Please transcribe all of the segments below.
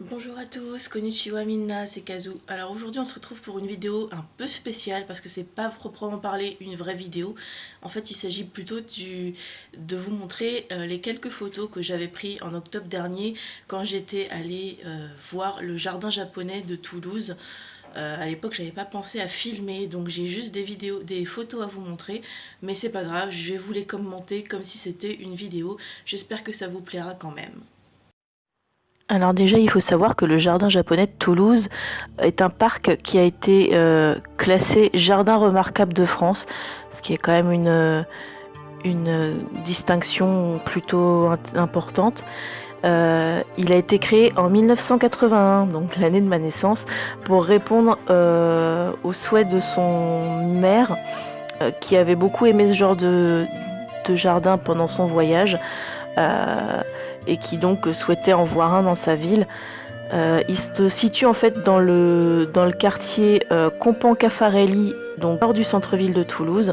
Bonjour à tous, konnichiwa minna, c'est Kazu. Alors aujourd'hui on se retrouve pour une vidéo un peu spéciale parce que c'est pas proprement parler une vraie vidéo. En fait il s'agit plutôt de vous montrer les quelques photos que j'avais prises en octobre dernier quand j'étais allée voir le jardin japonais de Toulouse. À l'époque j'avais pas pensé à filmer, donc j'ai juste des photos à vous montrer, mais c'est pas grave, je vais vous les commenter comme si c'était une vidéo. J'espère que ça vous plaira quand même. Alors déjà, il faut savoir que le jardin japonais de Toulouse est un parc qui a été classé jardin remarquable de France, ce qui est quand même une distinction plutôt importante. Il a été créé en 1981, donc l'année de ma naissance, pour répondre aux souhaits de son maire, qui avait beaucoup aimé ce genre de jardin pendant son voyage. Et qui donc souhaitait en voir un dans sa ville. Il se situe en fait dans le quartier Compan-Caffarelli, donc hors du centre-ville de Toulouse.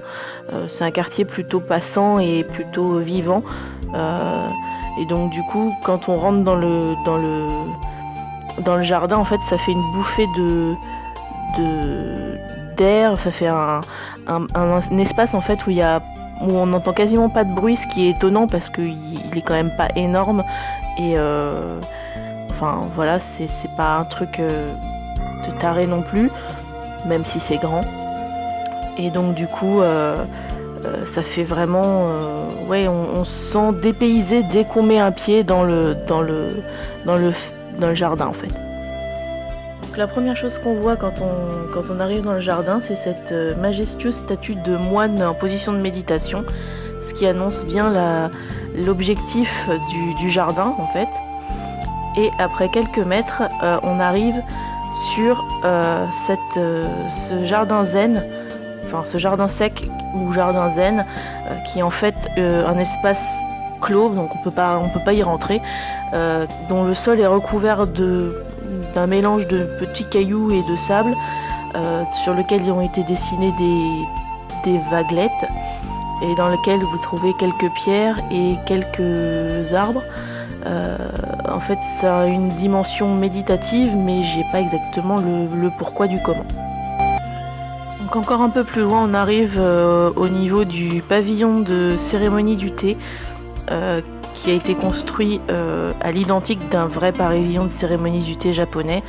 C'est un quartier plutôt passant et plutôt vivant. Et donc du coup, quand on rentre dans le jardin, en fait, ça fait une bouffée d'air. Ça fait un espace en fait où on n'entend quasiment pas de bruit, ce qui est étonnant parce qu'il est quand même pas énorme. Et enfin voilà, c'est pas un truc de taré non plus, même si c'est grand. Et donc du coup, ça fait vraiment, ouais, on se sent dépaysé dès qu'on met un pied dans le jardin en fait. Donc la première chose qu'on voit quand on arrive dans le jardin, c'est cette majestueuse statue de moine en position de méditation, ce qui annonce bien l'objectif du jardin en fait. Et après quelques mètres, on arrive sur ce jardin zen, enfin ce jardin sec ou jardin zen, qui est en fait un espace clos, donc on peut pas y rentrer, dont le sol est recouvert d'un mélange de petits cailloux et de sable, sur lequel ont été dessinés des vaguelettes, et dans lequel vous trouvez quelques pierres et quelques arbres. En fait, ça a une dimension méditative, mais j'ai pas exactement le pourquoi du comment. Donc encore un peu plus loin, on arrive au niveau du pavillon de cérémonie du thé, qui a été construit à l'identique d'un vrai pavillon de cérémonie du thé japonais.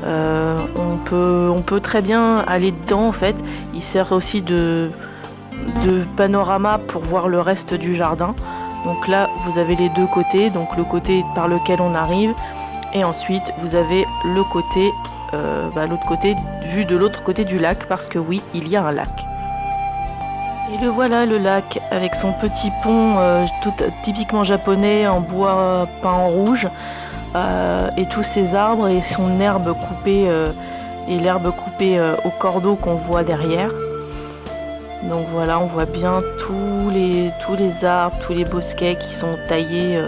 On peut très bien aller dedans en fait. Il sert aussi de panorama pour voir le reste du jardin. Donc là, vous avez les deux côtés, donc le côté par lequel on arrive, et ensuite vous avez le côté, l'autre côté, vu de l'autre côté du lac, parce que oui, il y a un lac. Et le voilà, le lac, avec son petit pont tout typiquement japonais en bois peint en rouge, et tous ses arbres et son herbe coupée, et l'herbe coupée au cordeau qu'on voit derrière. Donc voilà, on voit bien tous les arbres, tous les bosquets qui sont taillés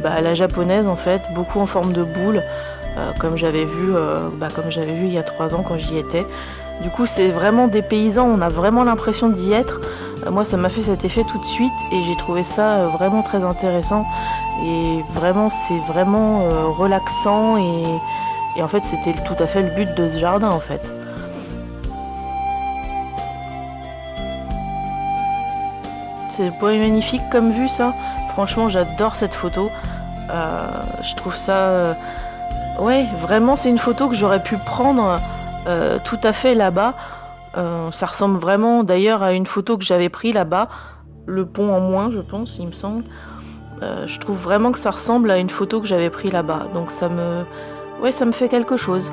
à la japonaise en fait, beaucoup en forme de boule, comme j'avais vu il y a 3 ans quand j'y étais. Du coup, c'est vraiment des paysans, on a vraiment l'impression d'y être. Moi, ça m'a fait cet effet tout de suite et j'ai trouvé ça vraiment très intéressant. Et vraiment, c'est vraiment relaxant et en fait, c'était tout à fait le but de ce jardin en fait. C'est magnifique comme vue ça. Franchement, j'adore cette photo. Je trouve ça... ouais, vraiment, c'est une photo que j'aurais pu prendre tout à fait là-bas. Ça ressemble vraiment d'ailleurs à une photo que j'avais prise là-bas. Le pont en moins, je pense, il me semble. Je trouve vraiment que ça ressemble à une photo que j'avais prise là-bas. Donc ça me fait quelque chose.